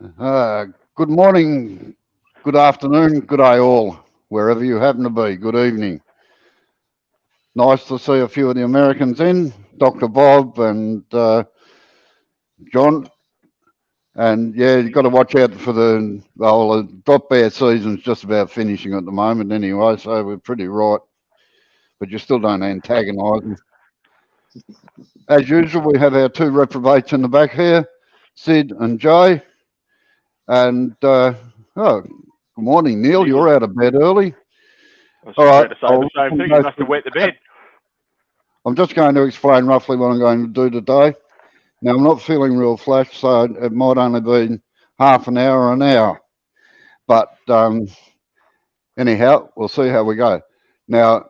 Good morning, good afternoon, good day all, wherever you happen to be. Good evening. Nice to see a few of the Americans in, Dr. Bob and John. And yeah, you've got to watch out for the drop bear season's just about finishing at the moment anyway, so we're pretty right. But you still don't antagonise them. As usual, we have our two reprobates in the back here, Sid and Jay. And good morning, Neil. Neil. You're out of bed early. I was All just right, about to say the same thing. You must have wet the bed. I'm just going to explain roughly what I'm going to do today. Now, I'm not feeling real flash, so it might only be half an hour or an hour. But anyhow, we'll see how we go. Now,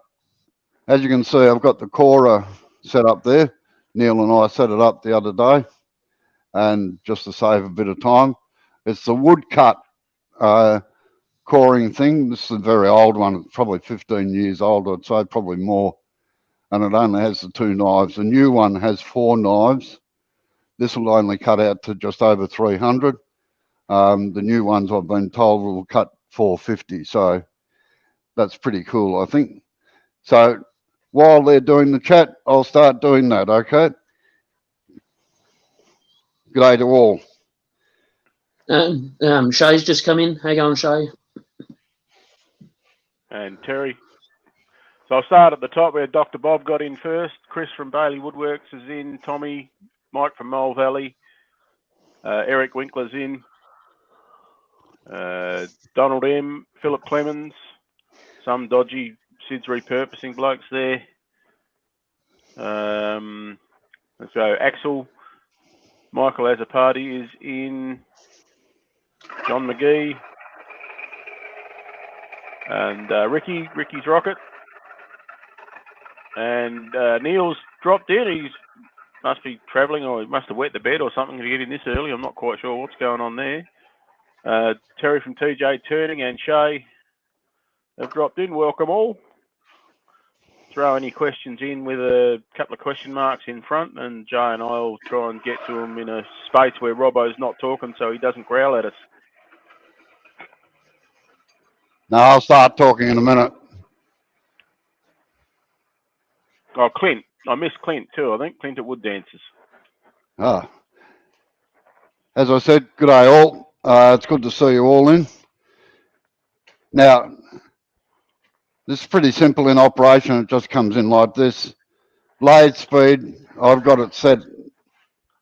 as you can see, I've got the Cora set up there. Neil and I set it up the other day, and just to save a bit of time, it's the woodcut coring thing. This is a very old one, probably 15 years old, I'd say, probably more. And it only has the two knives. The new one has four knives. This will only cut out to just over 300. The new ones I've been told will cut 450. So that's pretty cool, I think. So while they're doing the chat, I'll start doing that, okay? Good day to all. Shay's just come in. How you going, Shay? And Terry. So I'll start at the top where Dr. Bob got in first. Chris from Bailey Woodworks is in. Tommy, Mike from Mole Valley. Eric Winkler's in. Donald M, Philip Clemens. Some dodgy Sid's repurposing blokes there. Let's go. Axel. Michael Azzopardi is in. John McGee. And Ricky's Rocket. And Neil's dropped in. He must be travelling, or he must have wet the bed or something to get in this early. I'm not quite sure what's going on there. Terry from TJ Turning and Shay have dropped in. Welcome all. Throw any questions in with a couple of question marks in front, and Jay and I will try and get to them in a space where Robbo's not talking so he doesn't growl at us. No, I'll start talking in a minute. Oh, Clint. I missed Clint too, I think. Clint at Wood Dancers. As I said, good day all. It's good to see you all in. Now, this is pretty simple in operation. It just comes in like this. Blade speed, I've got it set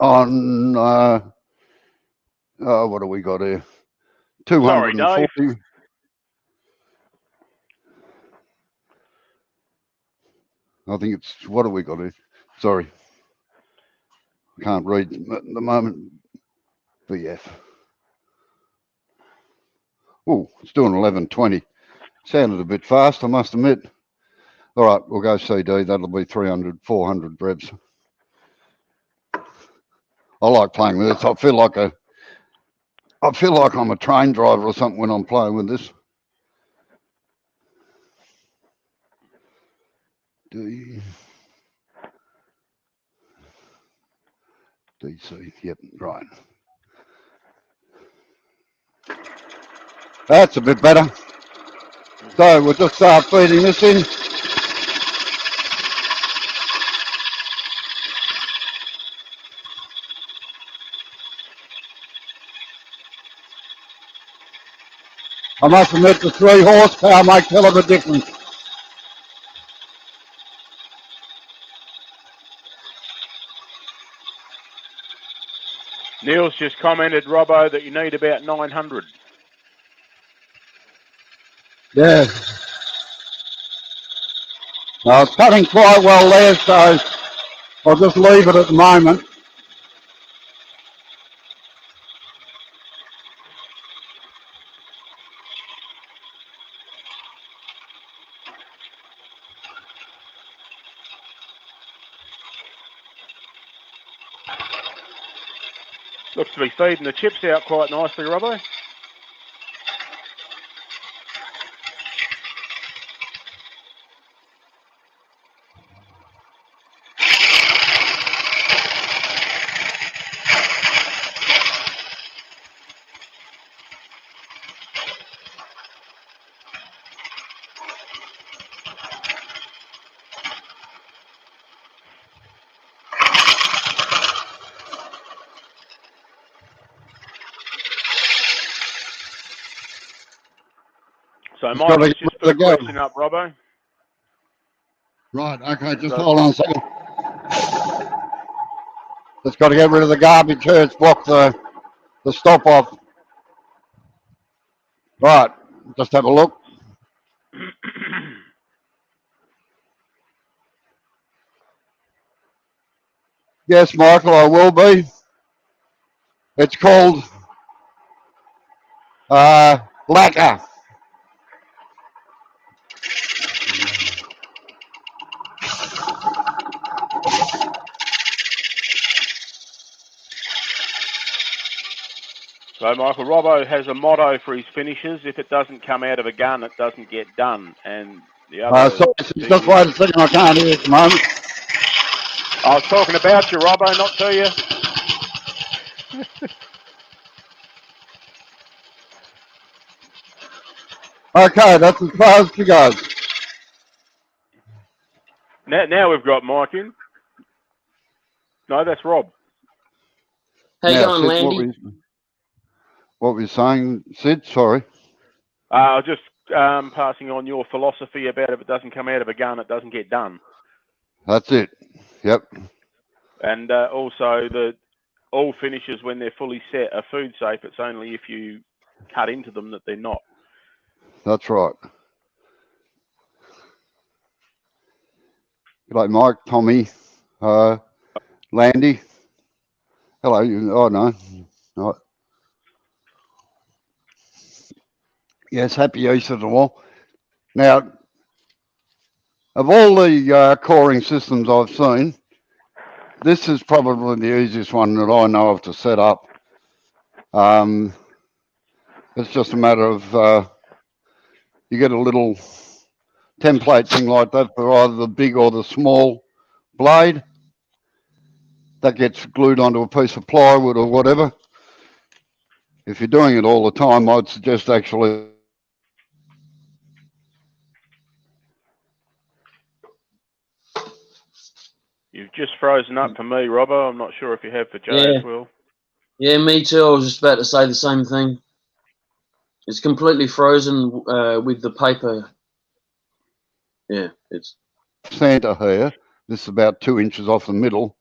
on, what do we got here? 240. Sorry, Dave. I think it's, what do we got here? Sorry. I can't read at the moment. BF. Oh, it's doing 1120. Sounded a bit fast, I must admit. All right, we'll go CD. That'll be 300, 400 revs. I like playing with this. I feel like I'm a train driver or something when I'm playing with this. DC, yep, right. That's a bit better. So we'll just start feeding this in. I must admit the 3 horsepower makes a hell of a difference. Neil's just commented, Robbo, that you need about 900. Yeah. It's cutting quite well there, so I'll just leave it at the moment. Looks to be feeding the chips out quite nicely, Robbo. So It's Michael's gotta just get put a rid of the question up, Robbo. Right, okay, just So- hold on a second. It's got to get rid of the garbage here. It's blocked the stop off. Right, just have a look. Yes, Michael, I will be. It's called lacquer. So Michael, Robbo has a motto for his finishes: if it doesn't come out of a gun, it doesn't get done. And the other Sorry, thing just is, wait a second, I can't hear at the moment. I was talking about you, Robbo, not to you. Okay, that's as far as she goes. Now we've got Mike in. No, that's Rob. How you Now, going, Sid, Landy? what were you saying, Sid? Sorry. I was just passing on your philosophy about if it doesn't come out of a gun, it doesn't get done. That's it. Yep. And also all finishes, when they're fully set, are food safe. It's only if you cut into them that they're not. That's right. G'day, Mike, Tommy, Landy. Hello. Oh, no. Right. Yes, happy Easter to all. Now, of all the coring systems I've seen, this is probably the easiest one that I know of to set up. It's just a matter of you get a little template thing like that for either the big or the small blade that gets glued onto a piece of plywood or whatever. If you're doing it all the time, I'd suggest actually You've just frozen up for me, Robbo. I'm not sure if you have for Jay Yeah. as well. Yeah, me too. I was just about to say the same thing. It's completely frozen with the paper. Yeah, it's Santa here. This is about 2 inches off the middle.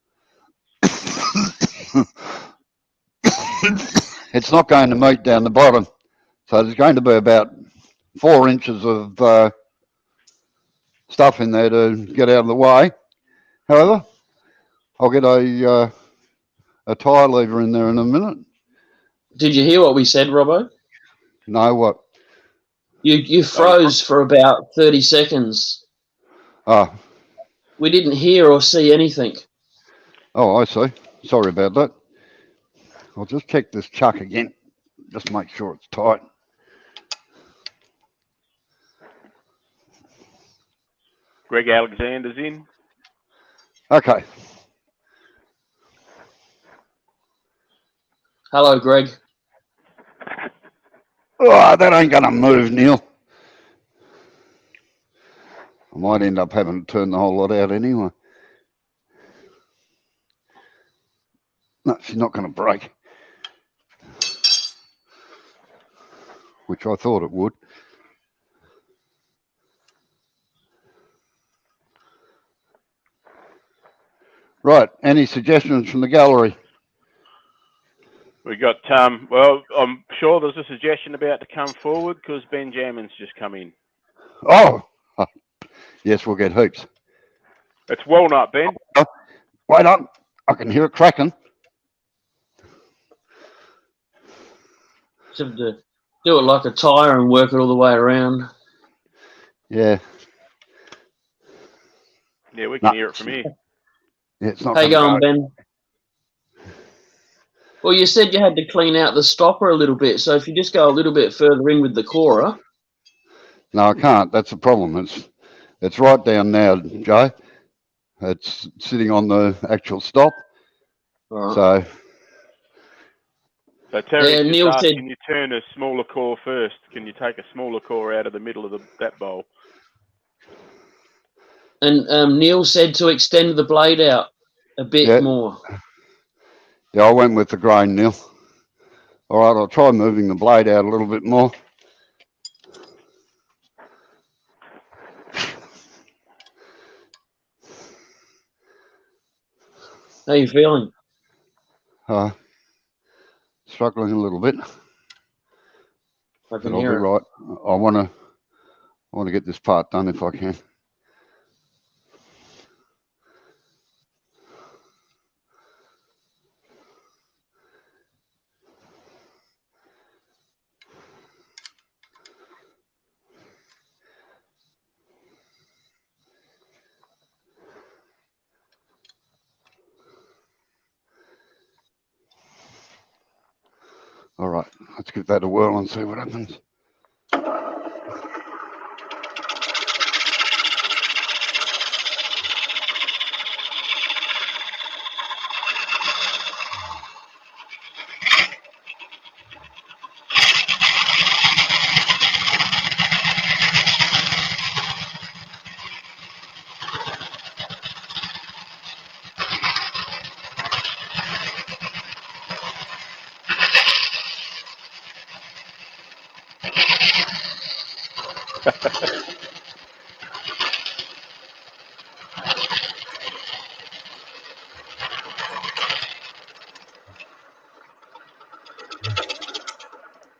It's not going to meet down the bottom. So there's going to be about 4 inches of stuff in there to get out of the way. However, I'll get a tie lever in there in a minute. Did you hear what we said, Robbo? No, what? You froze for about 30 seconds. Oh, We didn't hear or see anything. I see. Sorry about that. I'll just check this chuck again. Just make sure it's tight. Greg Alexander's in. Okay. Hello, Greg. Oh, that ain't going to move, Neil. I might end up having to turn the whole lot out anyway. No, she's not going to break. Which I thought it would. Right. Any suggestions from the gallery? We got, well, I'm sure there's a suggestion about to come forward because Benjamin's just come in. Oh, yes, we'll get heaps. It's Walnut, Ben. Wait on. I can hear it cracking. Just have to do it like a tire and work it all the way around. Yeah. Yeah, we can hear it from here. Yeah, it's not How you going going, Ben? Well, you said you had to clean out the stopper a little bit, so if you just go a little bit further in with the corer. No, I can't. That's the problem. It's right down now, Joe. It's sitting on the actual stop. Right. So Terry's Yeah, just Neil asked, said- can you turn a smaller core first? Can you take a smaller core out of the middle of that bowl? And Neil said to extend the blade out a bit more. Yeah, I went with the grain, Neil. All right, I'll try moving the blade out a little bit more. How you feeling? Struggling a little bit. I But can I'll be hear it. right. I want to get this part done if I can. All right, let's give that a whirl and see what happens.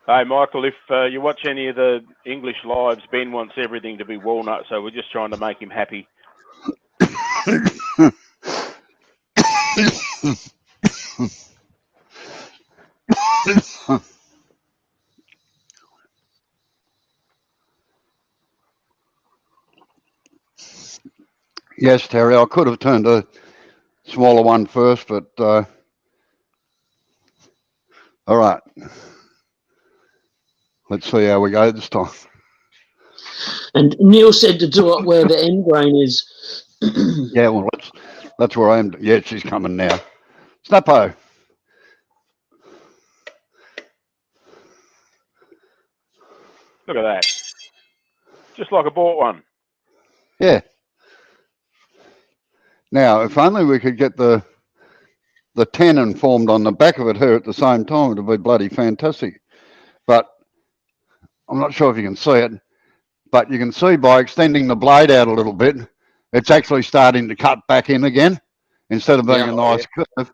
Hey, Michael, if you watch any of the English lives, Ben wants everything to be walnut, so we're just trying to make him happy. Yes, Terry, I could have turned a smaller one first, but all right. Let's see how we go this time. And Neil said to do it where the end grain is. Yeah, well, that's where I am. Yeah, she's coming now. Snappo. Look at that. Just like I bought one. Yeah. Now, if only we could get the tenon formed on the back of it here at the same time, it would be bloody fantastic. But I'm not sure if you can see it, but you can see by extending the blade out a little bit, it's actually starting to cut back in again. Instead of being Yeah. a nice curve,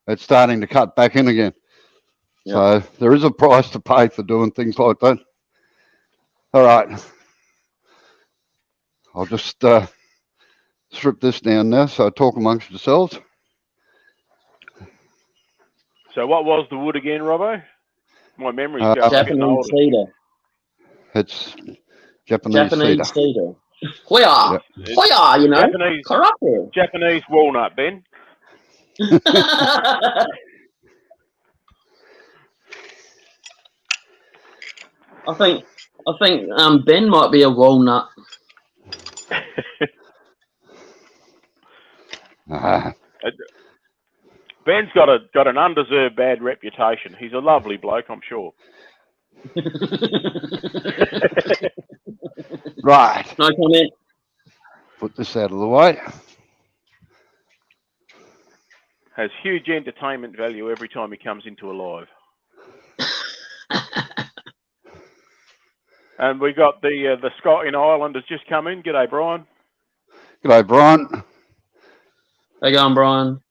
it's starting to cut back in again. Yeah. So there is a price to pay for doing things like that. All right. I'll just strip this down now, so talk amongst yourselves. So what was the wood again, Robbo? My memory's going. I'm getting Japanese older. cedar. It's Japanese cedar. Cedar. Hoya! Yep. Hoya, you know. Karate. Japanese walnut, Ben. I think Ben might be a walnut. Ben's got an undeserved bad reputation. He's a lovely bloke, I'm sure. Right. No comment. Put this out of the way. Has huge entertainment value every time he comes into a live. And we got the Scott in Ireland has just come in. G'day, Brian. G'day, Brian. How you going, Brian?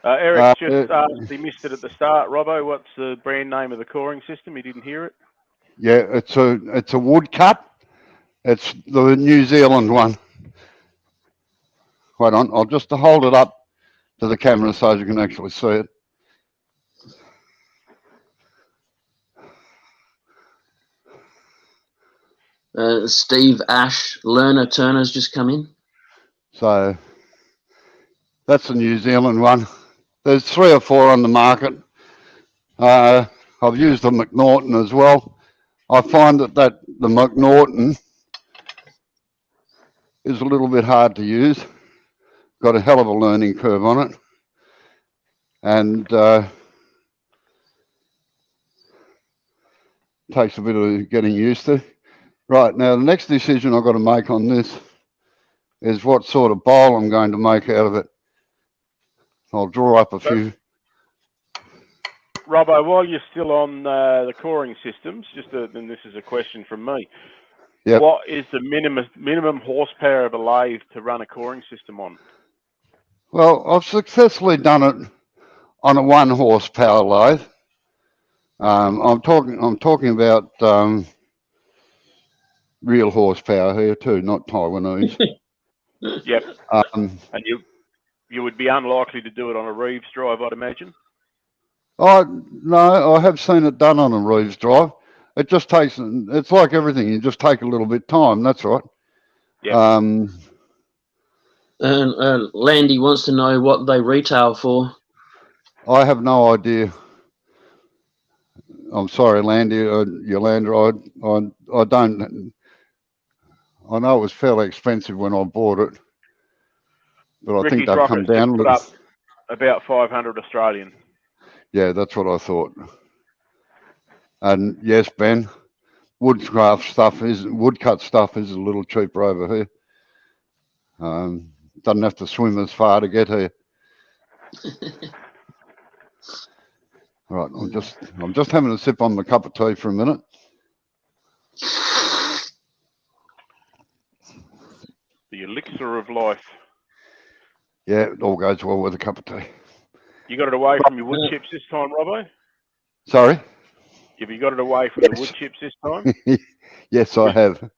Eric just asked, he missed it at the start. Robbo, what's the brand name of the coring system? He didn't hear it. Yeah, it's a wood cut. It's the New Zealand one. Wait on, I'll just hold it up to the camera so you can actually see it. Steve Ash, Lerner Turner's just come in. So that's the New Zealand one. There's 3 or 4 on the market. I've used the McNaughton as well. I find that the McNaughton is a little bit hard to use. Got a hell of a learning curve on it. And takes a bit of getting used to. Right, now the next decision I've got to make on this is what sort of bowl I'm going to make out of it. I'll draw up a few. Robbo, while you're still on the coring systems, and this is a question from me. Yep. What is the minimum horsepower of a lathe to run a coring system on? Well, I've successfully done it on a 1 horsepower lathe. I'm talking about real horsepower here too, not Taiwanese. Yep. Um, And you would be unlikely to do it on a Reeves drive, I'd imagine. No, I have seen it done on a Reeves drive. It just takes. It's like everything. You just take a little bit of time. That's right. Yep. Landy wants to know what they retail for. I have no idea. I'm sorry, Landy, Yolanda. I don't. I know it was fairly expensive when I bought it, but I think Ricky's they've come Rockets just down a put little. up about 500 Australian. Yeah, that's what I thought. And yes, Ben, woodcut stuff is a little cheaper over here. Doesn't have to swim as far to get here. Right, I'm just having a sip on my cup of tea for a minute. The elixir of life. Yeah, it all goes well with a cup of tea. You got it away from your wood chips this time, Robbo? Sorry? Have you got it away from your wood chips this time? Yes, I have.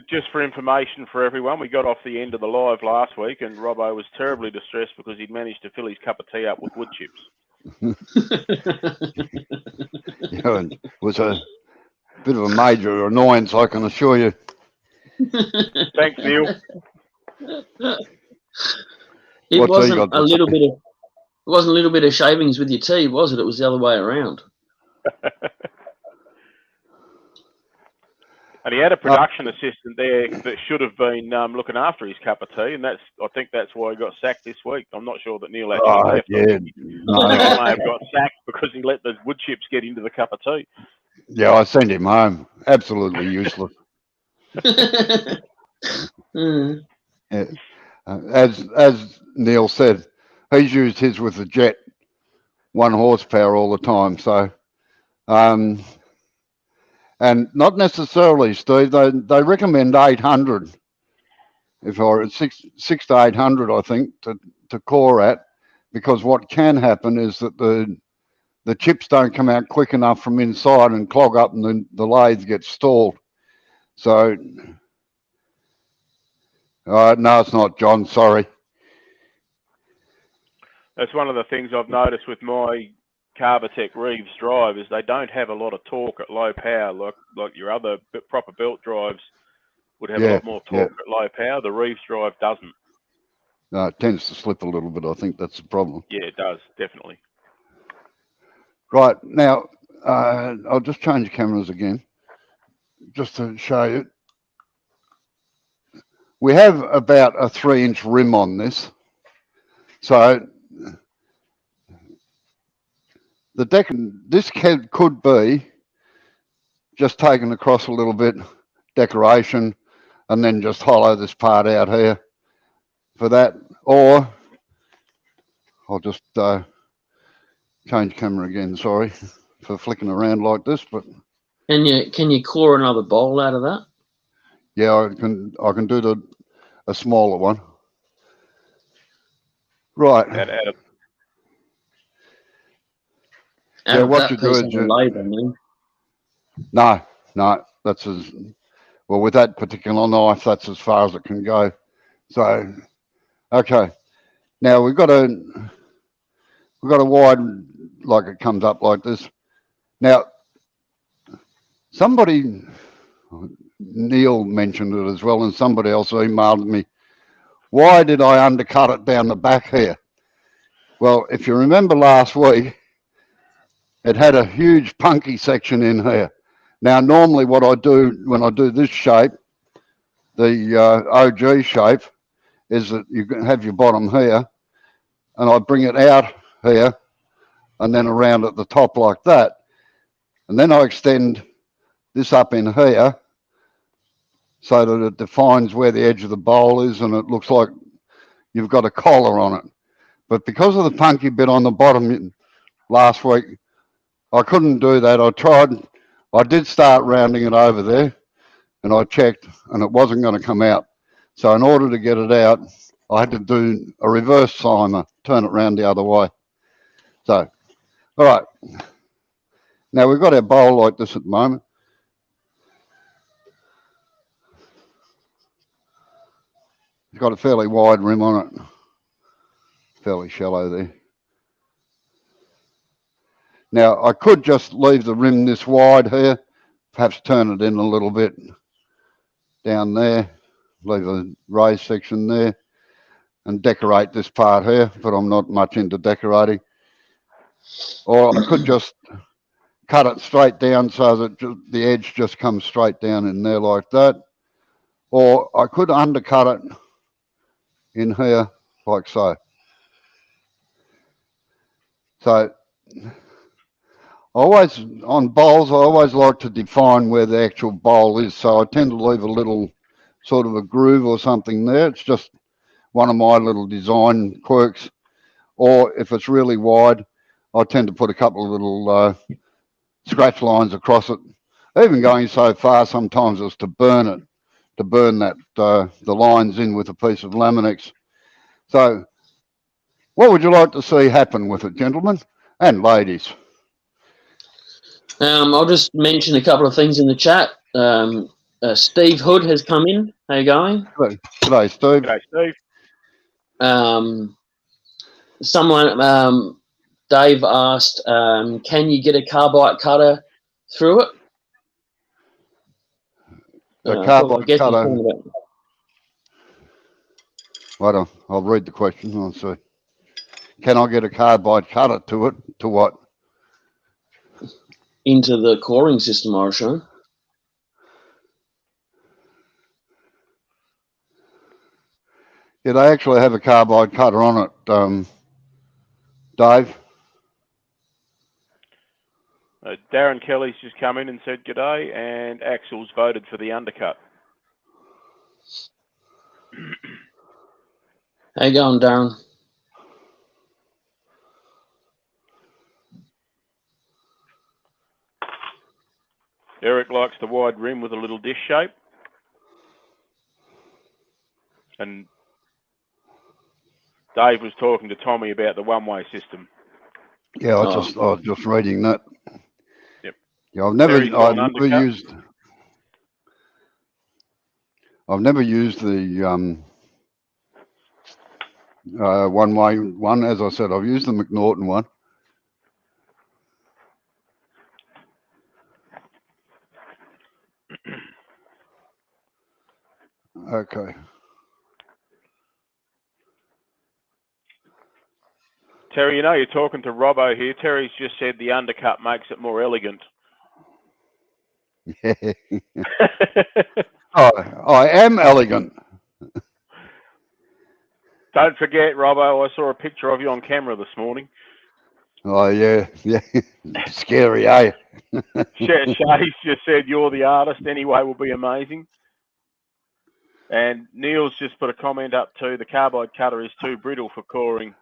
Just for information for everyone, we got off the end of the live last week and Robbo was terribly distressed because he'd managed to fill his cup of tea up with wood chips. Yeah, it was a bit of a major annoyance, I can assure you. Thanks, Neil. It What's he wasn't got a to say? little bit of shavings with your tea, was it? It was the other way around. And he had a production assistant there that should have been looking after his cup of tea, and I think that's why he got sacked this week. I'm not sure that Neil actually left. Yeah, I think he may have got sacked because he let the wood chips get into the cup of tea. yeah, I sent him home. Absolutely useless. Yeah. As Neil said, he's used his with the jet 1 horsepower all the time. So, and not necessarily, Steve. They recommend 800. If I six to 800, I think to core at, because what can happen is that the chips don't come out quick enough from inside and clog up, and the lathe gets stalled. So, no, it's not, John. Sorry. That's one of the things I've noticed with my Carbatech Reeves drive is they don't have a lot of torque at low power like your other proper belt drives would have a lot more torque at low power. The Reeves drive doesn't. No, it tends to slip a little bit. I think that's the problem. Yeah, it does, definitely. Right, now, I'll just change cameras again, just to show you. We have about a 3-inch rim on this. So the deck, this could be just taken across a little bit, decoration, and then just hollow this part out here for that. Or I'll just change camera again, sorry for flicking around like this, but can you core another bowl out of that? yeah, I can do a smaller one. Right. Out of what you do is no, that's as well with that particular knife. That's as far as it can go. So, okay. Now we've got a wide, like it comes up like this. Now, somebody, Neil mentioned it as well, and somebody else emailed me. Why did I undercut it down the back here? Well, if you remember last week, it had a huge punky section in here. Now, normally what I do when I do this shape, the OG shape, is that you can have your bottom here, and I bring it out here, and then around at the top like that. And then I extend this up in here so that it defines where the edge of the bowl is, and it looks like you've got a collar on it. But because of the punky bit on the bottom last week, I couldn't do that. I did start rounding it over there, and I checked, and it wasn't going to come out. So in order to get it out, I had to do a reverse timer, turn it round the other way. So, all right. Now we've got our bowl like this at the moment. It's got a fairly wide rim on it, fairly shallow there. Now I could just leave the rim this wide here, perhaps turn it in a little bit down there, leave a raised section there, and decorate this part here, but I'm not much into decorating. Or I could just cut it straight down so that the edge just comes straight down in there like that. Or I could undercut it in here like so. So always on bowls, I always like to define where the actual bowl is. So I tend to leave a little sort of a groove or something there. It's just one of my little design quirks. Or if it's really wide, I tend to put a couple of little scratch lines across it. Even going so far sometimes as to burn it, to burn that the lines in with a piece of Laminex. So what would you like to see happen with it, gentlemen and ladies? I'll just mention a couple of things in the chat. Steve Hood has come in. How you going? G'day, Steve. G'day, Steve. Someone, Dave asked, can you get a carbide cutter through it? The carbide cutter. Wait on, I'll read the question. I'll see. Can I get a carbide cutter to it? To what? Into the coring system, I assume. Yeah, they actually have a carbide cutter on it, Dave. Darren Kelly's just come in and said g'day, and Axel's voted for the undercut. How you going, Darren? Eric likes the wide rim with a little dish shape. And Dave was talking to Tommy about the one-way system. Yeah, I was just reading that. Yep. Yeah, I've never used the one-way one. As I said, I've used the McNaughton one. Okay. Terry, you know you're talking to Robbo here. Terry's just said the undercut makes it more elegant. Yeah. I am elegant. Don't forget, Robbo, I saw a picture of you on camera this morning. Oh, yeah. Scary, eh? Shay's just said you're the artist anyway will be amazing. And Neil's just put a comment up too. The carbide cutter is too brittle for coring.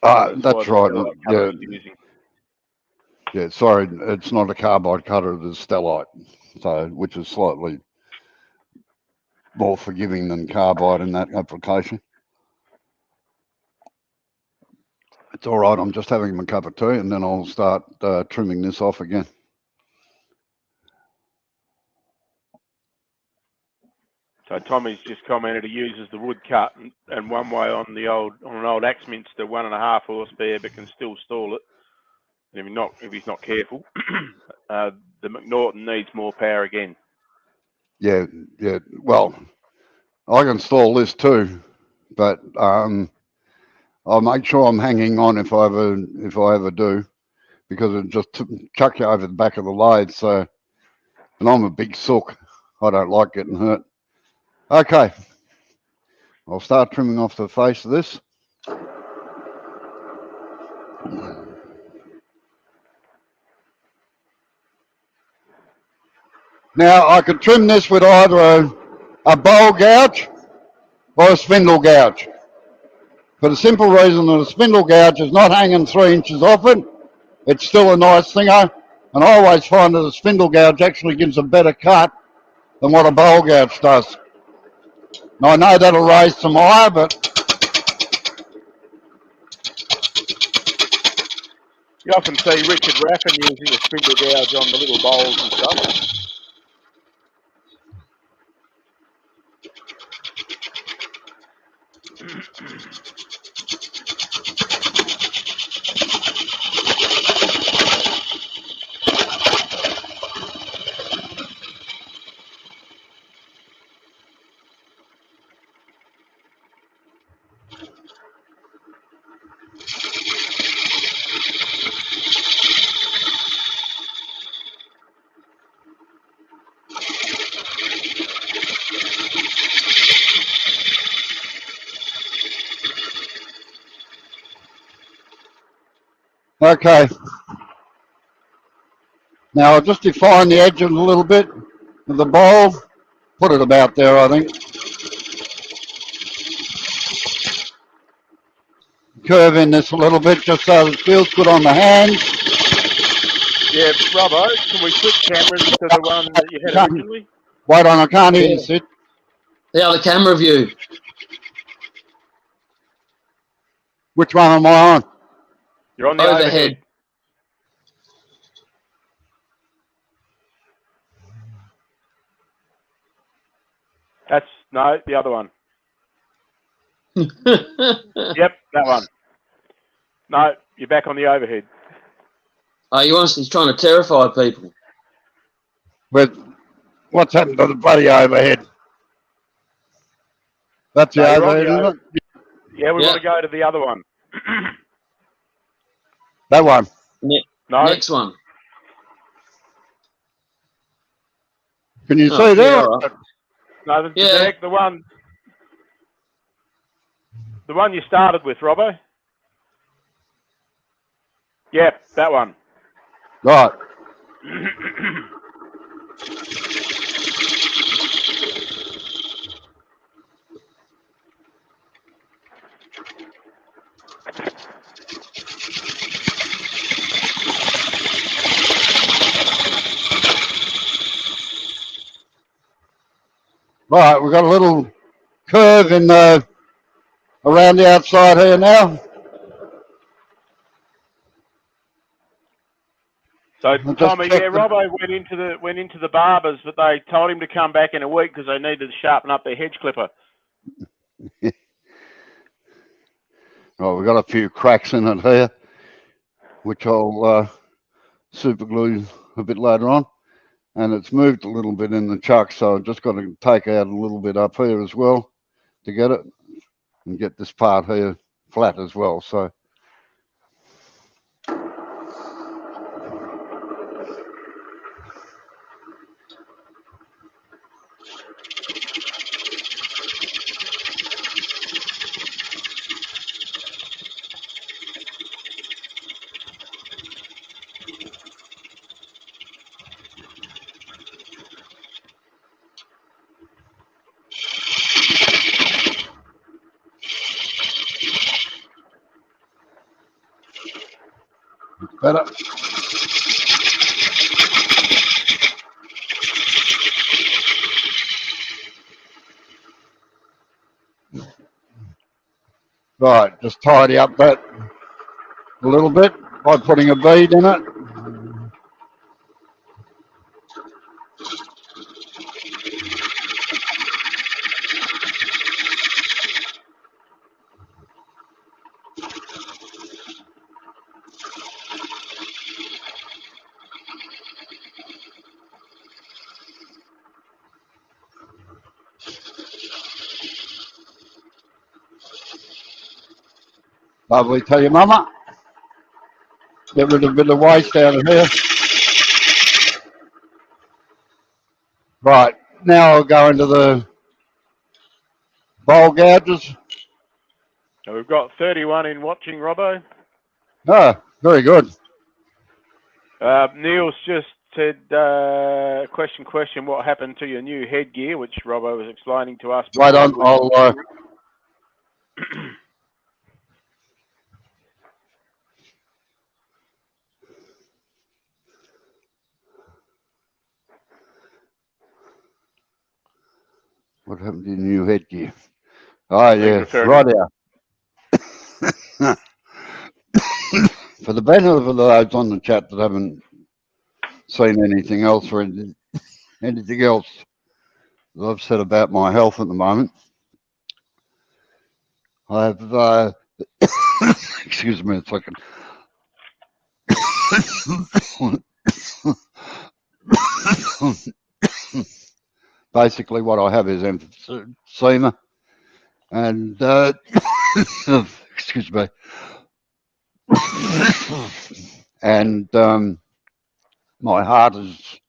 That's right. Yeah. Yeah, sorry, it's not a carbide cutter, it's stellite, so which is slightly more forgiving than carbide in that application. It's all right, I'm just having my cup of tea and then I'll start trimming this off again. So Tommy's just commented he uses the wood cut and one way on an old Axminster 1.5 horsepower, but can still stall it. And if he's not careful, the McNaughton needs more power again. Yeah. Well, I can stall this too, but I'll make sure I'm hanging on if I ever do, because it just chuck you over the back of the lathe. So, and I'm a big sook. I don't like getting hurt. Okay, I'll start trimming off the face of this. Now I could trim this with either a bowl gouge or a spindle gouge. For the simple reason that a spindle gouge is not hanging 3 inches off it, it's still a nice thinger, and I always find that a spindle gouge actually gives a better cut than what a bowl gouge does. Now I know that'll raise some ire, but You often see Richard Raffin using the spindle gouge on the little bowls and stuff. Okay. Now I'll just define the edge a little bit of the bowl. Put it about there, I think. Curve in this a little bit just so it feels good on the hands. Yeah, Robbo, can we switch cameras to the one that you had originally? Wait on, I can't hear you, Sid. The other camera view. Which one am I on? You're on the overhead. That's, no, the other one. Yep, that one. No, you're back on the overhead. Oh, he's trying to terrify people. But what's happened to the bloody overhead? That's the overhead, isn't it? Yeah, we want to go to the other one. That one? No. Next one. Can you see there? Right. No, the one you started with, Robbo. Yep, that one. Right. Right, we've got a little curve in around the outside here now. So Tommy, Robbo went into the barbers, but they told him to come back in a week because they needed to sharpen up their hedge clipper. Right, we've got a few cracks in it here, which I'll super glue a bit later on. And it's moved a little bit in the chuck, so I've just got to take out a little bit up here as well to get it and get this part here flat as well. So better. Right, just tidy up that a little bit by putting a bead in it. Lovely, tell your mama. Get rid of a bit of waste out of here. Right, now I'll go into the bowl gouges. So we've got 31 in watching, Robbo. Ah, very good. Neil's just said, question, what happened to your new headgear, which Robbo was explaining to us. Wait on, I'll... What happened to your new headgear? Oh, yeah, right here. For the benefit of those on the chat that haven't seen anything else or anything else that I've said about my health at the moment, I've excuse me a second. Basically, what I have is emphysema, and excuse me, and my heart is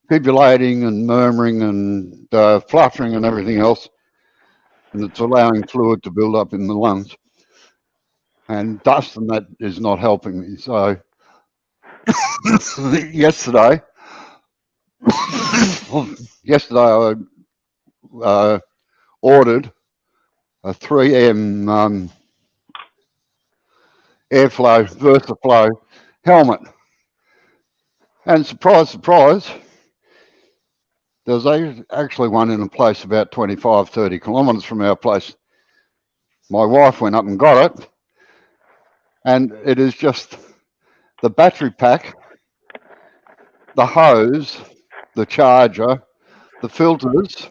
fibrillating and murmuring and fluttering and everything else, and it's allowing fluid to build up in the lungs. And dust and that is not helping me. So yesterday I ordered a 3M airflow VersaFlow helmet, and surprise, surprise, there's actually one in a place about 25, 30 kilometres from our place. My wife went up and got it, and it is just the battery pack, the hose, the charger, the filters,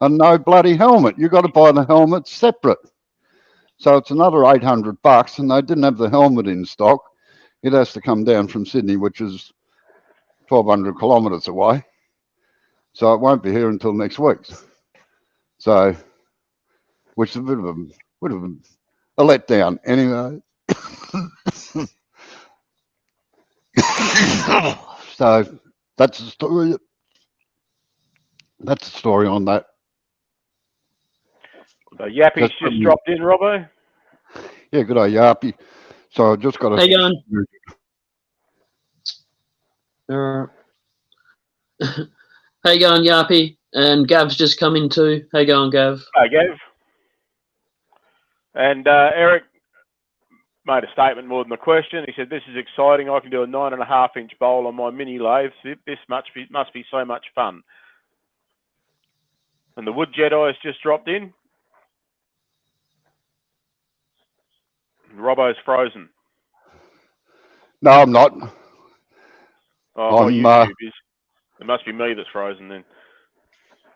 and no bloody helmet. You've got to buy the helmet separate. So it's another $800, and they didn't have the helmet in stock. It has to come down from Sydney, which is 1,200 kilometres away. So it won't be here until next week. So, which is a bit of a letdown. Anyway, so that's the story. That's the story on that. Yappy's just dropped in, Robbo. Yeah, good day, Yappy. So I just got to. How you going? How you going, Yappy? And Gav's just come in too. How you going, Gav? Hi, Gav. And Eric made a statement more than a question. He said, "This is exciting. I can do a 9.5-inch bowl on my mini lathe. This must be so much fun." And the Wood Jedi has just dropped in. Robbo's frozen. No, I'm not. Oh, my YouTube is. It must be me that's frozen then.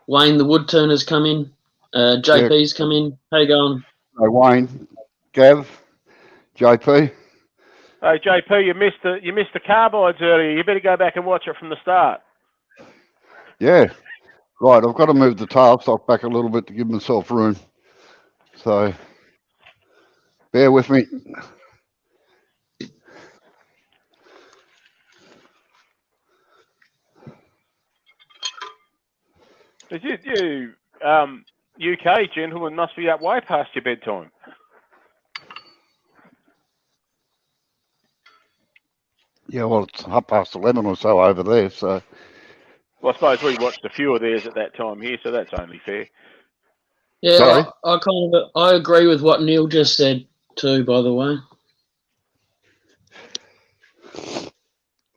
Wayne, the wood turner's come in. JP's come in. How you going? Hey, Wayne, Gav, JP. Hey, JP, you missed the carbides earlier. You better go back and watch it from the start. Yeah, right. I've got to move the tailstock back a little bit to give myself room. So bear with me. Is it you, UK gentlemen must be up way past your bedtime. Yeah, well, it's 11:30 or so over there. So, well, I suppose we watched a few of theirs at that time here, so that's only fair. Yeah, I agree with what Neil just said too. By the way,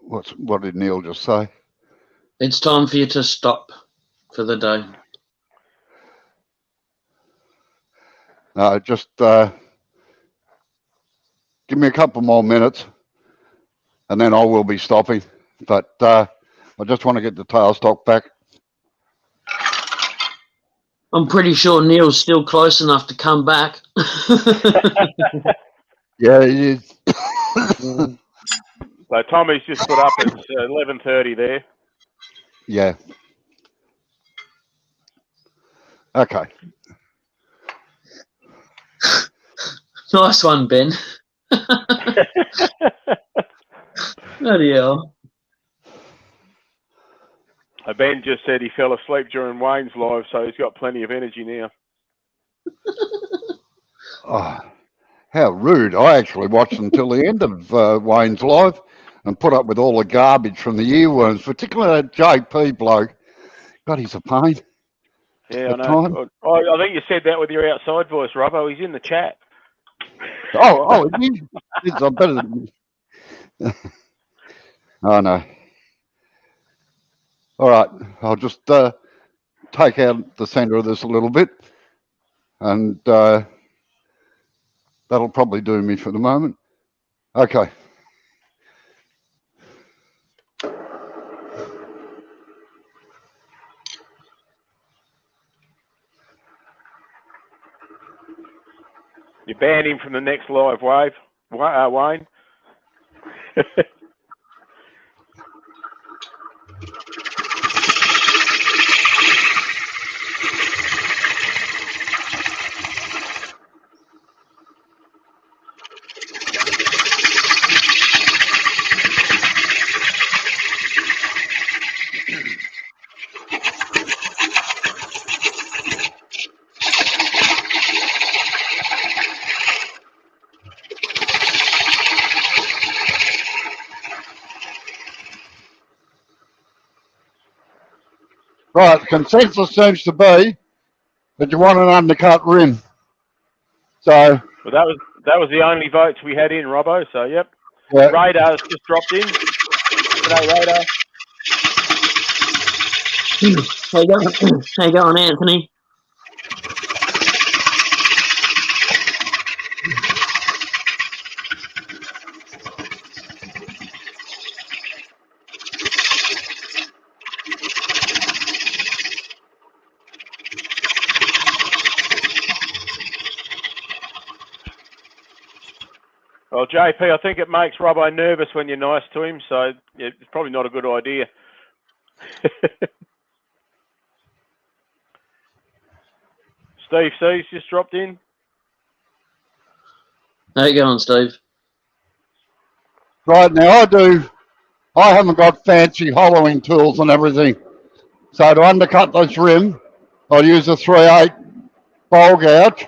what did Neil just say? It's time for you to stop for the day. No, just give me a couple more minutes, and then I will be stopping. But I just want to get the tailstock back. I'm pretty sure Neil's still close enough to come back. Yeah, he is. So Tommy's just put up at 11:30 there. Yeah. Okay. Nice one, Ben. Bloody hell. Ben just said he fell asleep during Wayne's live, so he's got plenty of energy now. Oh, how rude. I actually watched until the end of Wayne's live and put up with all the garbage from the earworms, particularly that JP bloke. God, he's a pain. Yeah, I know. I think you said that with your outside voice, Robbo. He's in the chat. Oh, he's better than me. Oh, no. All right, I'll just take out the centre of this a little bit, and that'll probably do me for the moment. Okay. You banned him from the next live wave, Wayne. Right, consensus seems to be that you want an undercut rim. So, Well, that was the only votes we had in, Robbo. So, yep. yeah, Radar's just dropped in. G'day, Radar. How you going? How you going, Anthony? Well, JP, I think it makes Robbo nervous when you're nice to him, so it's probably not a good idea. Steve C's just dropped in. How you going, Steve? right now I haven't got fancy hollowing tools and everything. So to undercut this rim, I'll use a 3/8 bowl gouge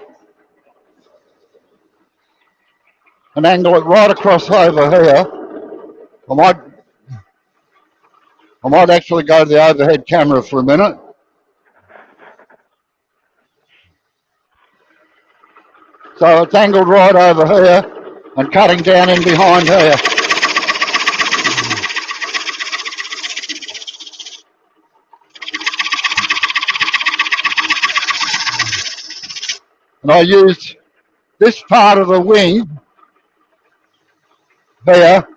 and angle it right across over here. I might actually go to the overhead camera for a minute. So it's angled right over here and cutting down in behind here. And I use this part of the wing here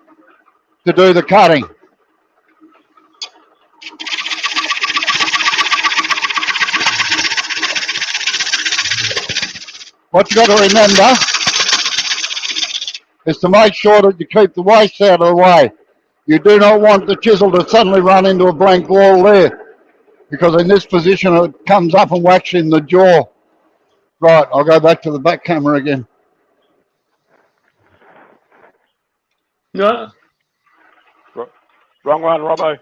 to do the cutting. What you got to remember is to make sure that you keep the waste out of the way. You do not want the chisel to suddenly run into a blank wall there, because in this position it comes up and whacks in the jaw. Right, I'll go back to the back camera again. No. Wrong one, Robbo.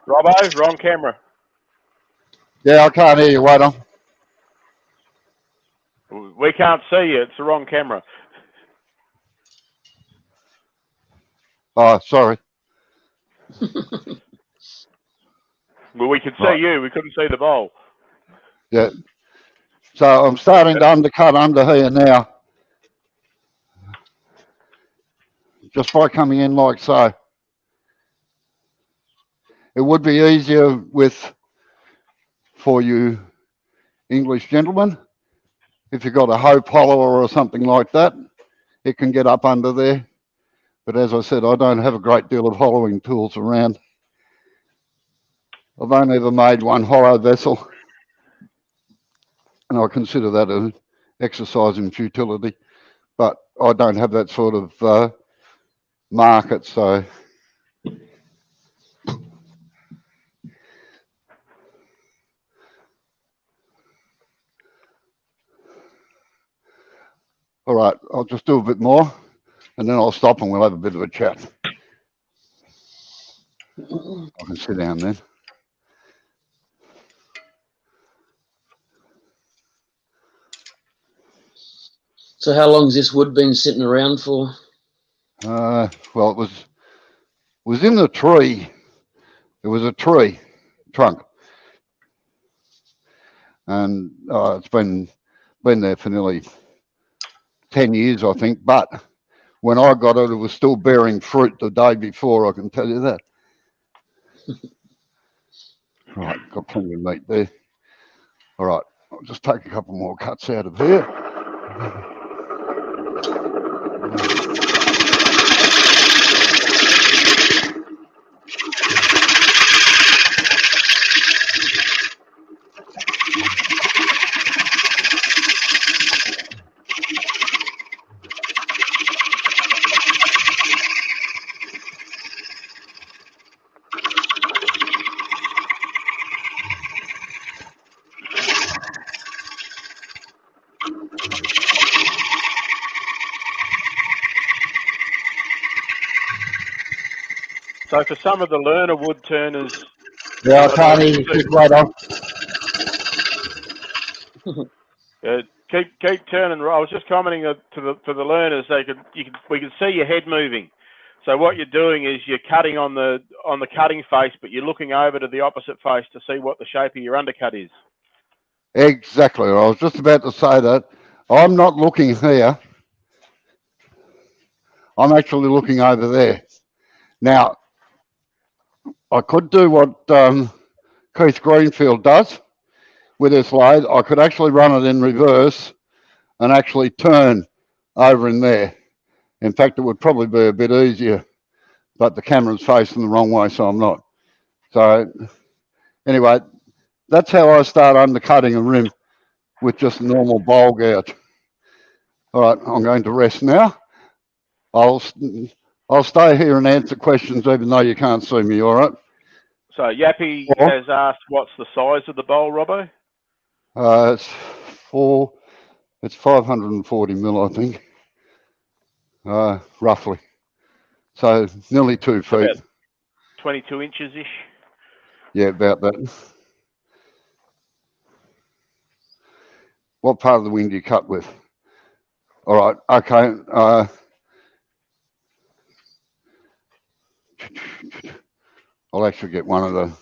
Robbo, wrong camera. Yeah, I can't hear you, wait on. We can't see you. It's the wrong camera. Oh, sorry. Well, we could see Right. you. We couldn't see the bowl. Yeah. So I'm starting to undercut under here now. Just by coming in like so. It would be easier for you English gentlemen, if you've got a hoe follower or something like that, it can get up under there. But as I said, I don't have a great deal of hollowing tools around. I've only ever made one hollow vessel, and I consider that an exercise in futility. But I don't have that sort of market, so all right, I'll just do a bit more, and then I'll stop and we'll have a bit of a chat. I can sit down then. So how long's this wood been sitting around for? Well, it was in the tree. It was a tree trunk, and it's been there for nearly 10 years, I think. But when I got it, it was still bearing fruit the day before, I can tell you that. Right, got plenty of meat there. All right, I'll just take a couple more cuts out of here. So for some of the learner wood turners, Yeah, I can't hear you. Just wait on. keep turning. I was just commenting to the learners. We can see your head moving. So what you're doing is you're cutting on the cutting face, but you're looking over to the opposite face to see what the shape of your undercut is. Exactly. I was just about to say that. I'm not looking here. I'm actually looking over there. Now, I could do what Keith Greenfield does with his lathe. I could actually run it in reverse and actually turn over in there. In fact, it would probably be a bit easier, but the camera's facing the wrong way, so I'm not. So anyway, that's how I start undercutting a rim with just a normal bowl gouge. All right, I'm going to rest now. I'll stay here and answer questions even though you can't see me, all right? So Yappy has asked, what's the size of the bowl, Robbo? It's 540 mil, I think, roughly. So nearly 2 feet. About 22 inches-ish. Yeah, about that. What part of the wing do you cut with? All right, okay. I'll actually get one of the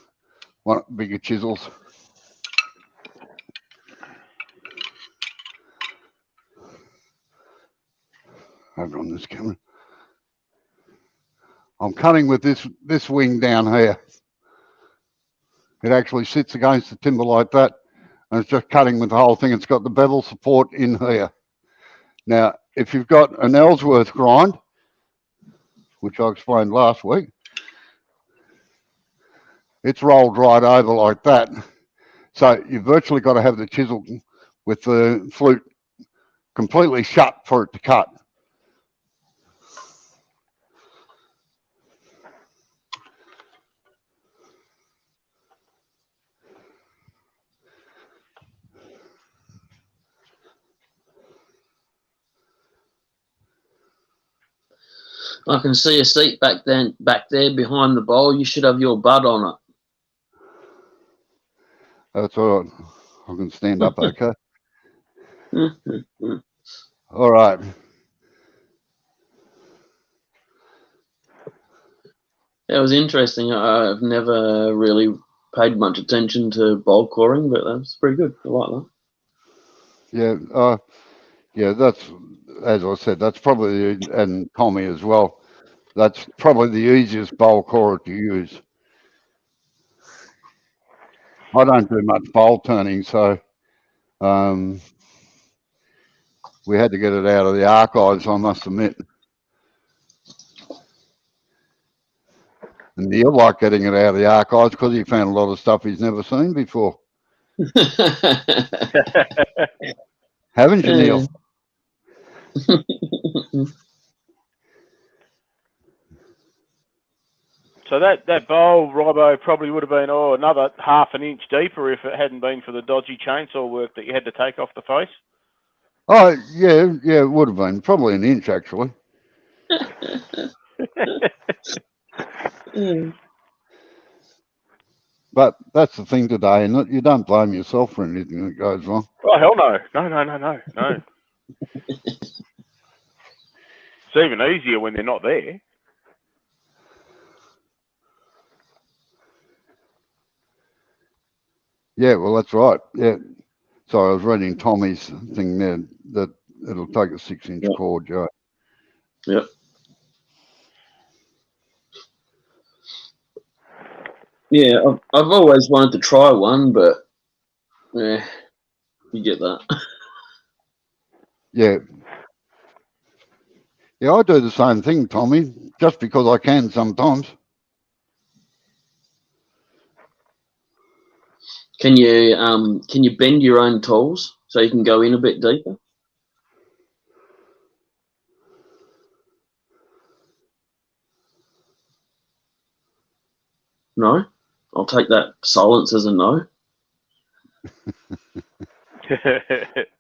bigger chisels. Over on this camera. I'm cutting with this wing down here. It actually sits against the timber like that, and it's just cutting with the whole thing. It's got the bevel support in here. Now, if you've got an Ellsworth grind, which I explained last week, it's rolled right over like that. So you've virtually got to have the chisel with the flute completely shut for it to cut. I can see a seat back there behind the bowl. You should have your butt on it. That's all right. I can stand up okay. All right. That was interesting. I've never really paid much attention to bowl coring, but that's pretty good. I like that. Yeah, yeah. That's, as I said, that's probably, and Tommy as well. That's probably the easiest bowl corer to use. I don't do much bowl turning, so we had to get it out of the archives, I must admit. And Neil liked getting it out of the archives because he found a lot of stuff he's never seen before. Haven't you, Neil? So that bowl, Robbo, probably would have been another half an inch deeper if it hadn't been for the dodgy chainsaw work that you had to take off the face. Oh, yeah, it would have been. Probably an inch, actually. But that's the thing today, and you don't blame yourself for anything that goes wrong. Oh, hell no. No. It's even easier when they're not there. Yeah, well, that's right. Yeah. Sorry, I was reading Tommy's thing there that it'll take a 6-inch cord, Joe. Yep. Yeah, I've always wanted to try one, but yeah, you get that. Yeah. Yeah, I do the same thing, Tommy, just because I can sometimes. Can you bend your own tools so you can go in a bit deeper? No? I'll take that silence as a no.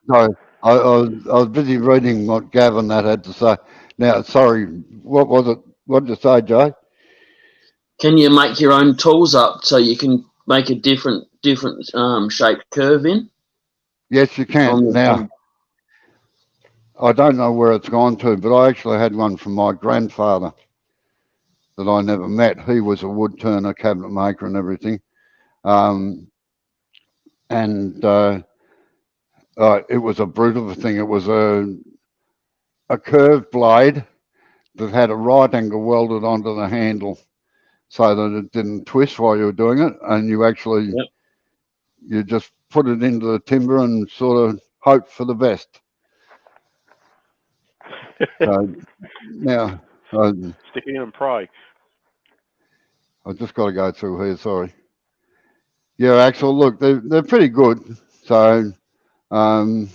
No, I was busy reading what Gavin had to say. Now, sorry, what was it? What did you say, Jay? Can you make your own tools up so you can make a different shaped curve in? Yes, you can. Now, I don't know where it's gone to, but I actually had one from my grandfather that I never met. He was a wood turner, cabinet maker, and everything. It was a brute of a thing. It was a curved blade that had a right angle welded onto the handle so that it didn't twist while you were doing it, and you actually you just put it into the timber and sort of hope for the best. So now stick it in and pray. I've just got to go through here. Sorry. Yeah, Axel. Look, they're pretty good. So, and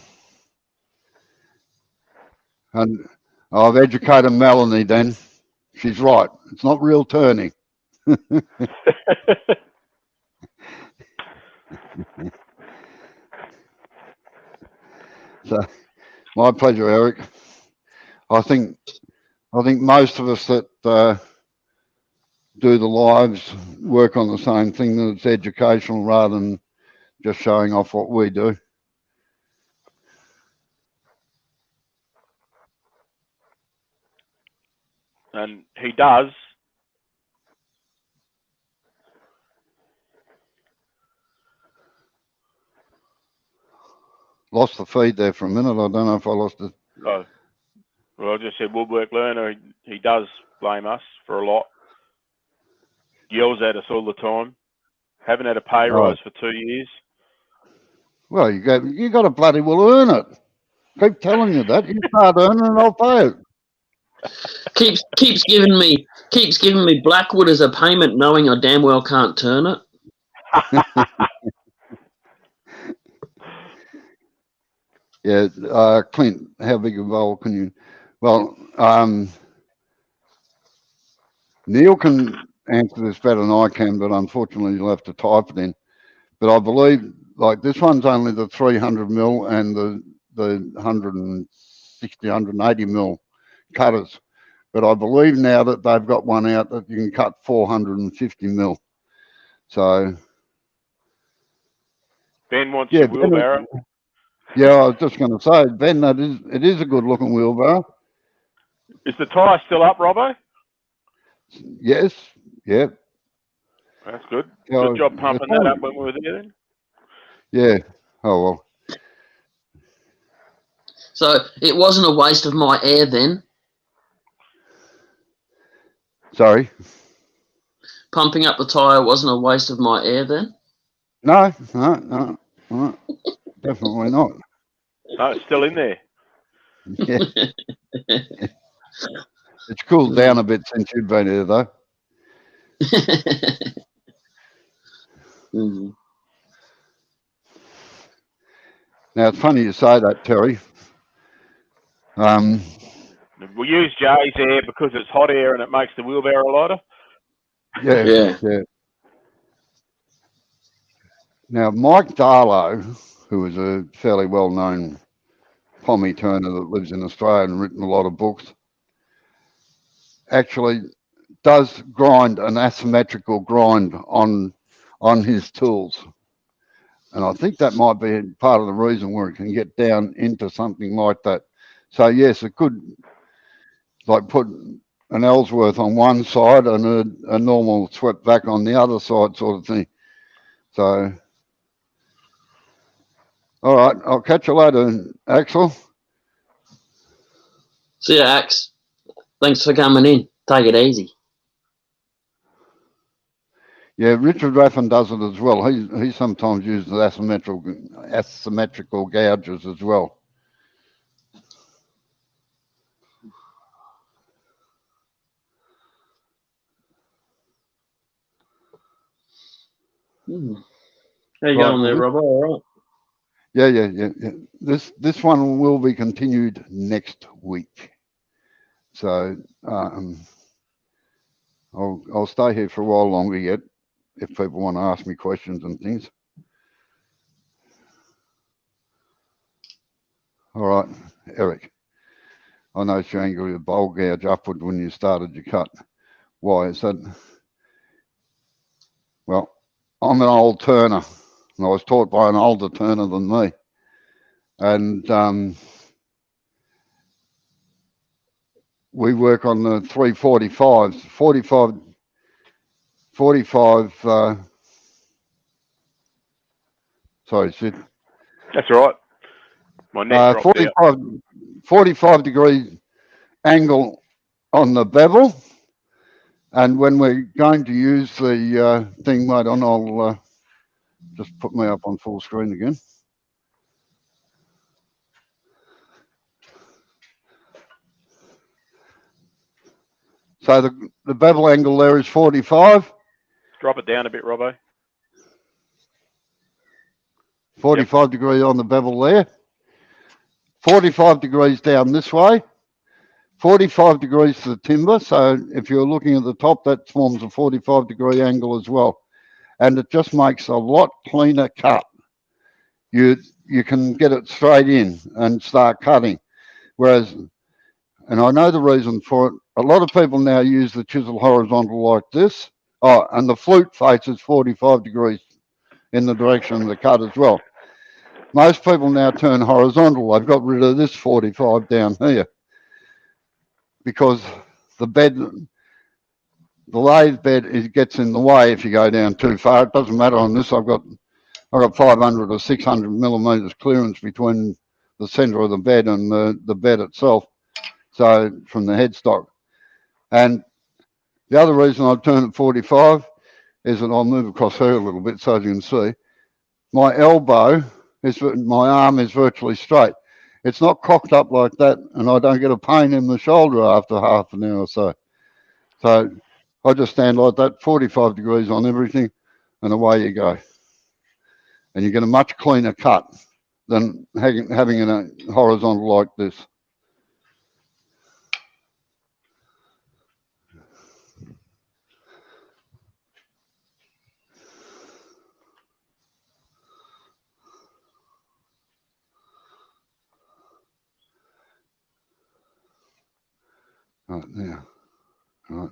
I've educated Melanie. Then she's right. It's not real turning. So, my pleasure, Eric. I think most of us that do the lives work on the same thing, that it's educational rather than just showing off what we do. And he does. Lost the feed there for a minute. I don't know if I lost it. Oh, well, I just said woodwork learner. He does blame us for a lot. Yells at us all the time. Haven't had a pay rise for 2 years. Well, you got to bloody well earn it. Keep telling you that. You start earning and I'll pay it. Keeps giving me Blackwood as a payment, knowing I damn well can't turn it. Yeah, Clint, how big a bowl can you? Well, Neil can answer this better than I can, but unfortunately you'll have to type it in. But I believe like this one's only the 300 mil and the 160, 180 mil cutters. But I believe now that they've got one out that you can cut 450 mil. So Ben wants your wheelbarrow. Yeah, I was just going to say, Ben, it is a good looking wheelbarrow. Is the tyre still up, Robbo? Yes. Yep. That's good. Good job pumping that up when we were there then. Yeah. Oh, well. So it wasn't a waste of my air then? Sorry? Pumping up the tyre wasn't a waste of my air then? No. Definitely not. No, it's still in there. Yeah. It's cooled down a bit since you've been here, though. Mm-hmm. Now, it's funny you say that, Terry. We use Jay's air because it's hot air and it makes the wheelbarrow lighter. Yeah. Now, Mike Darlow, who is a fairly well-known pommy turner that lives in Australia and written a lot of books, actually does grind an asymmetrical grind on his tools. And I think that might be part of the reason where it can get down into something like that. So, yes, it could like put an Ellsworth on one side and a normal swept back on the other side sort of thing. So, all right, I'll catch you later, Axel. See ya, Ax. Thanks for coming in. Take it easy. Yeah, Richard Raffin does it as well. He sometimes uses asymmetrical gouges as well. How you going there, Robbo? All right. Yeah. This one will be continued next week. So I'll stay here for a while longer yet if people want to ask me questions and things. All right, Eric. I noticed you angled your bowl gouge upward when you started your cut. Why is that? Well, I'm an old turner, and I was taught by an older turner than me. And we work on the 345s, 45, sorry, Sid. That's all right. My net dropped out. 45 degree angle on the bevel. And when we're going to use the thing, wait on, I'll just put me up on full screen again. So the bevel angle there is 45. Drop it down a bit, Robbo. 45 degrees on the bevel there. 45 degrees down this way. 45 degrees to the timber. So if you're looking at the top, that forms a 45 degree angle as well. And it just makes a lot cleaner cut. You can get it straight in and start cutting. Whereas, and I know the reason for it, a lot of people now use the chisel horizontal like this. Oh, and the flute faces 45 degrees in the direction of the cut as well. Most people now turn horizontal. They've got rid of this 45 down here because the bed, the lathe bed, gets in the way if you go down too far. It doesn't matter on this. I've got 500 or 600 millimeters clearance between the centre of the bed and the bed itself. So from the headstock. And the other reason I've turned at 45 is that I'll move across her a little bit so you can see. My elbow, my arm is virtually straight. It's not cocked up like that, and I don't get a pain in the shoulder after half an hour or so. So I just stand like that, 45 degrees on everything, and away you go. And you get a much cleaner cut than having a horizontal like this. Right now, right.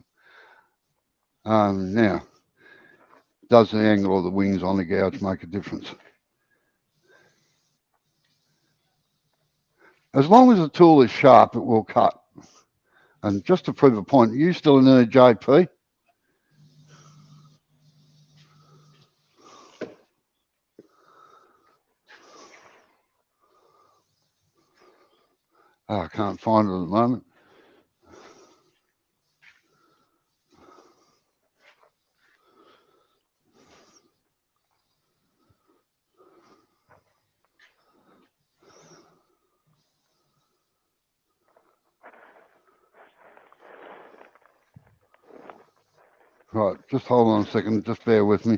Now, does the angle of the wings on the gouge make a difference? As long as the tool is sharp, it will cut. And just to prove a point, are you still in there, JP? Oh, I can't find it at the moment. Right, just hold on a second, just bear with me.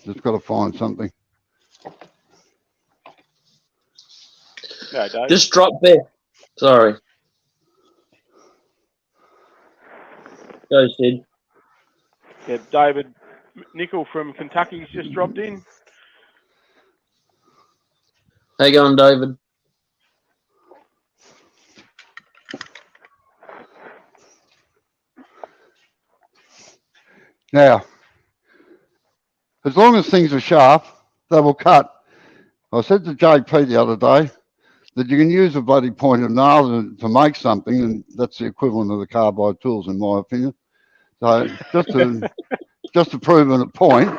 Just got to find something. No, Dave. Just drop there. Sorry. Go, Sid. Yeah, David Nickel from Kentucky's just dropped in. How you going, David? Now, as long as things are sharp, they will cut. I said to JP the other day that you can use a bloody pointed nail to make something, and that's the equivalent of the carbide tools, in my opinion. So just to prove a point.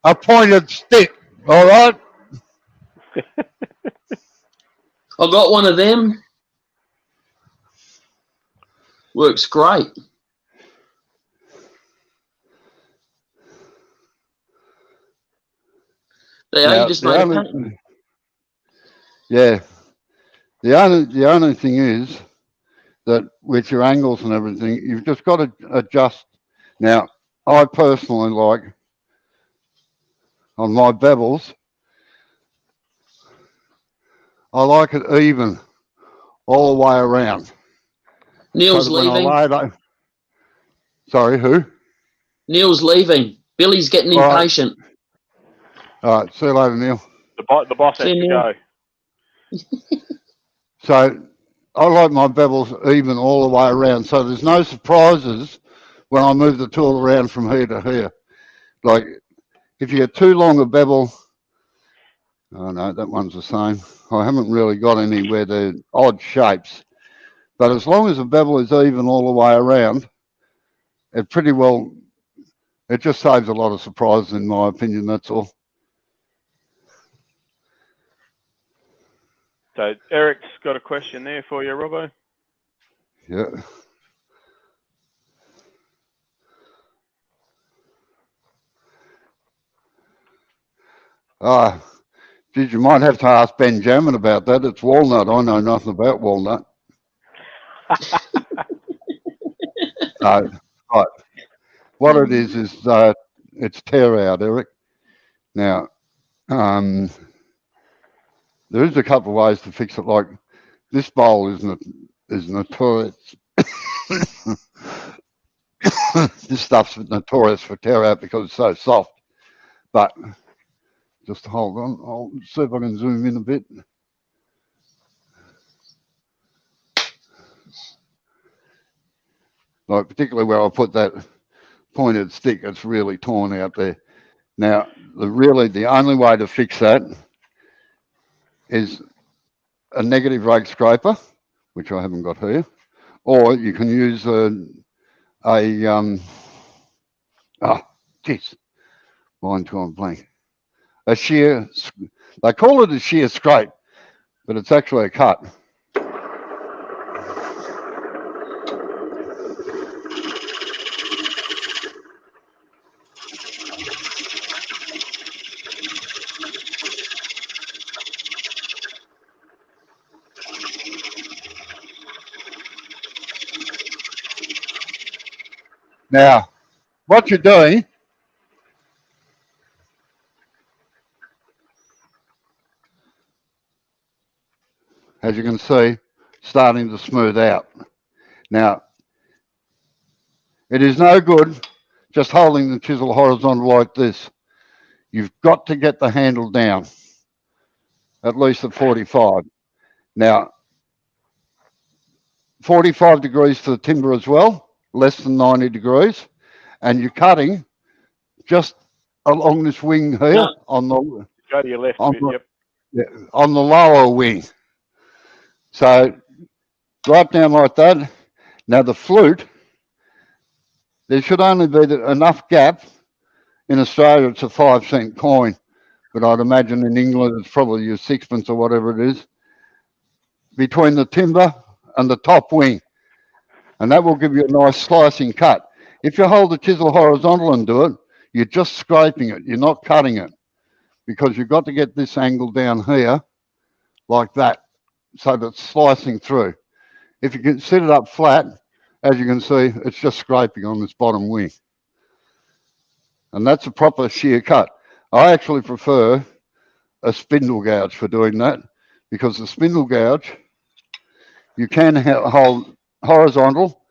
A pointed stick, all right? I got one of them. Works great. You just made a pattern. Yeah. The only thing is that with your angles and everything, you've just got to adjust. Now, I personally like, on my bevels, I like it even all the way around. Neil's leaving. Sorry, who? Neil's leaving. Billy's getting impatient. All right, see you later, Neil. The boss has See to you, go. So I like my bevels even all the way around, so there's no surprises when I move the tool around from here to here. Like if you get too long a bevel, oh no, that one's the same. I haven't really got any where they're odd shapes, but as long as the bevel is even all the way around, it pretty well, it just saves a lot of surprises in my opinion, that's all. So Eric's got a question there for you, Robbo. Yeah. Ah, geez, you might have to ask Benjamin about that. It's walnut. I know nothing about walnut. Right. What it is it's tear out, Eric. Now, there is a couple of ways to fix it. Like this bowl is notorious. This stuff's notorious for tear out because it's so soft. But just hold on. I'll see if I can zoom in a bit. Like particularly where I put that pointed stick, it's really torn out there. Now, the only way to fix that is a negative rake scraper, which I haven't got here, or you can use geez, mind gone blank. A shear, they call it a shear scrape, but it's actually a cut. Now, what you're doing, as you can see, starting to smooth out. Now, it is no good just holding the chisel horizontal like this. You've got to get the handle down, at least at 45. Now, 45 degrees to the timber as well, less than 90 degrees, and you're cutting just along this wing here No. on the Go to your left a on bit, the, yep. yeah, on the lower wing. So right down like that. Now the flute, there should only be enough gap. In Australia, it's a 5-cent coin, but I'd imagine in England it's probably your sixpence or whatever it is between the timber and the top wing, and that will give you a nice slicing cut. If you hold the chisel horizontal and do it, you're just scraping it. You're not cutting it because you've got to get this angle down here like that so that it's slicing through. If you can set it up flat, as you can see, it's just scraping on this bottom wing. And that's a proper shear cut. I actually prefer a spindle gouge for doing that because the spindle gouge, you can hold horizontal,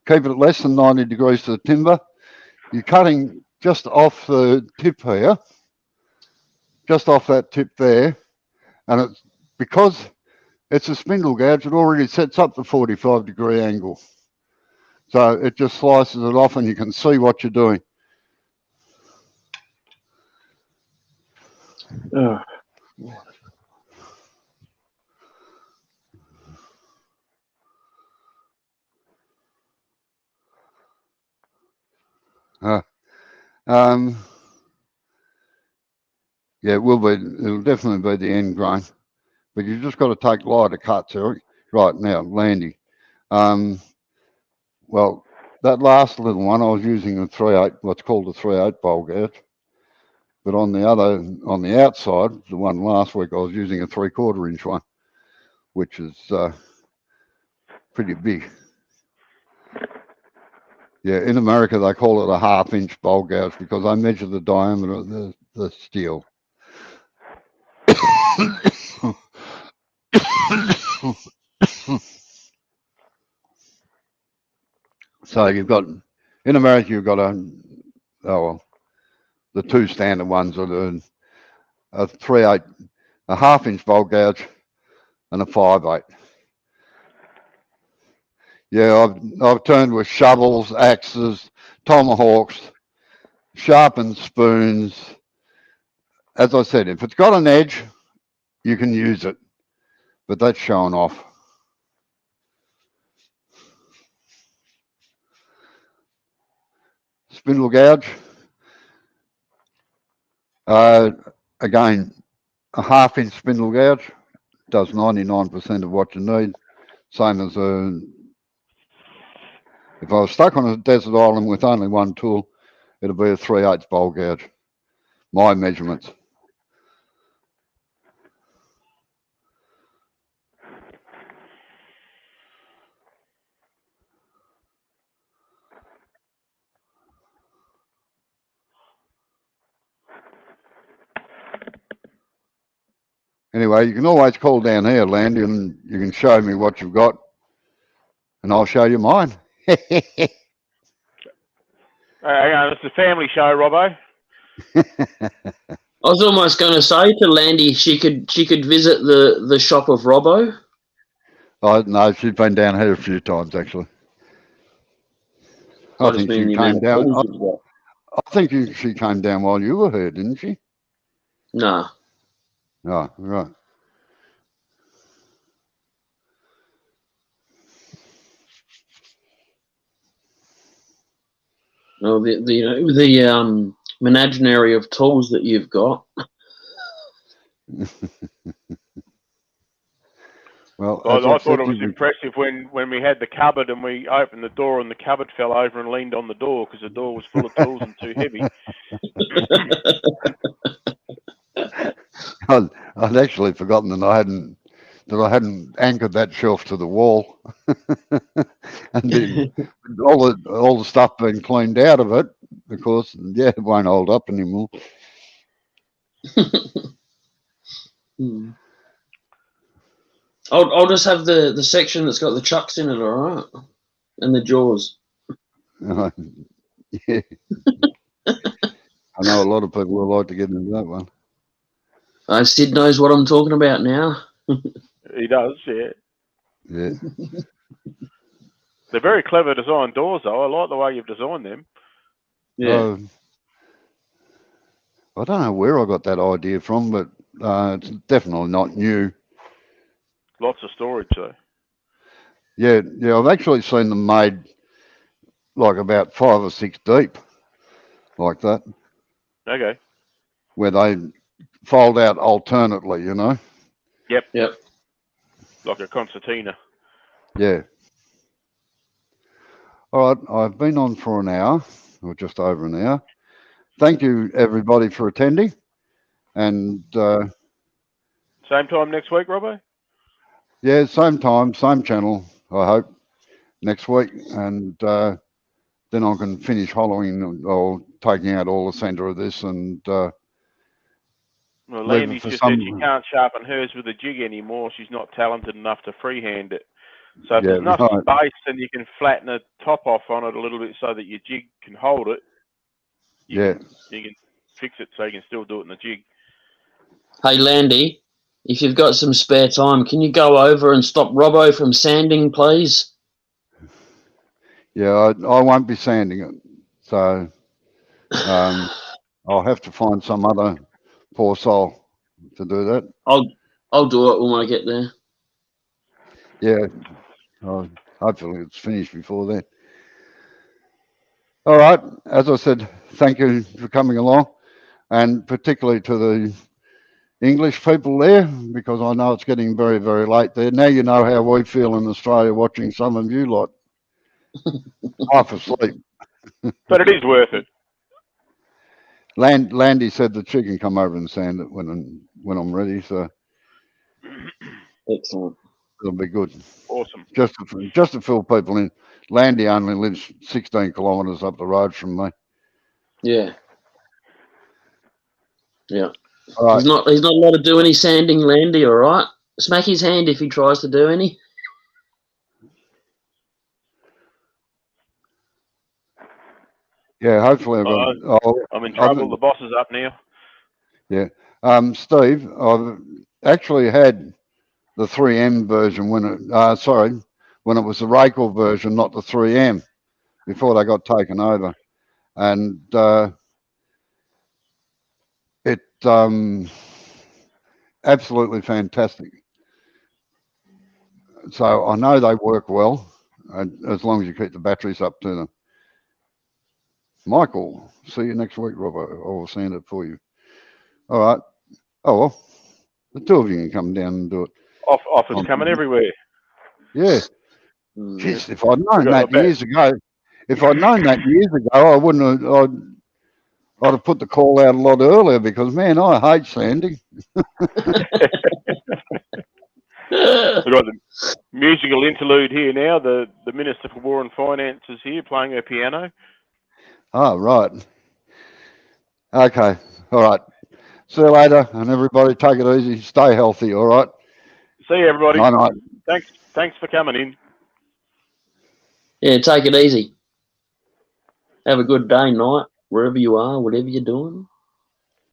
keep it at less than 90 degrees to the timber. You're cutting just off the tip here, just off that tip there, and it's because it's a spindle gouge, it already sets up the 45-degree angle. So it just slices it off and you can see what you're doing. Um, yeah, it will be. It'll definitely be the end grain, but you just got to take lighter cuts, Eric. Right now, Landy. Well, that last little one, I was using a 3/8, what's called a 3/8 bowl gouge. But on the outside, the one last week, I was using a 3/4 inch one, which is pretty big. Yeah, in America they call it a 1/2 inch bowl gouge because I measure the diameter of the steel. So you've got in America you've got the two standard ones are a 3/8, a half-inch bolt gouge, and a 5/8. Yeah, I've turned with shovels, axes, tomahawks, sharpened spoons. As I said, if it's got an edge, you can use it, but that's showing off. Spindle gouge. Again, a half-inch spindle gouge does 99% of what you need. Same as if I was stuck on a desert island with only one tool, it'll be a 3/8 bowl gouge. My measurements. Anyway, you can always call down here, Landy, and you can show me what you've got, and I'll show you mine. Hang on, it's a family show, Robbo. I was almost going to say to Landy she could visit the shop of Robbo. Oh, no, she's been down here a few times, actually. I think she came down. I think she came down while you were here, didn't she? No. Oh, right. Well, the menagerie of tools that you've got. Well, I thought it was impressive when we had the cupboard and we opened the door and the cupboard fell over and leaned on the door because the door was full of tools and too heavy. I'd actually forgotten that I hadn't anchored that shelf to the wall, and all the stuff being cleaned out of it, of course. Yeah, it won't hold up anymore. I'll just have the section that's got the chucks in it, all right, and the jaws. Yeah. I know a lot of people would like to get into that one. Sid knows what I'm talking about now. He does, yeah. Yeah. They're very clever design doors, though. I like the way you've designed them. Yeah. I don't know where I got that idea from, but it's definitely not new. Lots of storage, though. Yeah, I've actually seen them made like about 5 or 6 deep, like that. Okay. Where they fold out alternately, you know. Yep. Like a concertina. Yeah. All right, I've been on for an hour, or just over an hour. Thank you, everybody, for attending. And same time next week, Robbo? Yeah, same time, same channel, I hope, next week. And then I can finish hollowing or taking out all the centre of this and well, Landy's just said she can't sharpen hers with a jig anymore. She's not talented enough to freehand it. So if there's enough space and you can flatten the top off on it a little bit so that your jig can hold it, you can fix it so you can still do it in the jig. Hey, Landy, if you've got some spare time, can you go over and stop Robbo from sanding, please? Yeah, I won't be sanding it. So I'll have to find some other poor soul to do that. I'll do it when I get there. Yeah. Hopefully it's finished before then. All right. As I said, thank you for coming along, and particularly to the English people there, because I know it's getting very, very late there. Now you know how we feel in Australia watching some of you lot half asleep. But it is worth it. Landy said that she can come over and sand it when I'm ready, so excellent. It'll be good. Awesome. Just to fill people in. Landy only lives 16 kilometres up the road from me. Yeah. Yeah. All right. He's not allowed to do any sanding, Landy, all right? Smack his hand if he tries to do any. Yeah, hopefully I'm in trouble. The boss is up now. Yeah. Steve, I've actually had the 3M version when when it was the Rakel version, not the 3M, before they got taken over, and it absolutely fantastic. So I know they work well, as long as you keep the batteries up to them. Michael, see you next week, Rob. I will send it for you. All right. Oh well, the two of you can come down and do it. Offers coming everywhere. Yeah. Mm. Jeez, if I'd known I that bet. years ago, I wouldn't have. I'd have put the call out a lot earlier because man, I hate sanding. We've got the musical interlude here now. The Minister for War and Finance is here playing her piano. Oh right. Okay. All right. See you later, and everybody take it easy. Stay healthy. All right. See you, everybody. Night night. Thanks for coming in. Yeah, take it easy. Have a good day, night, wherever you are, whatever you're doing.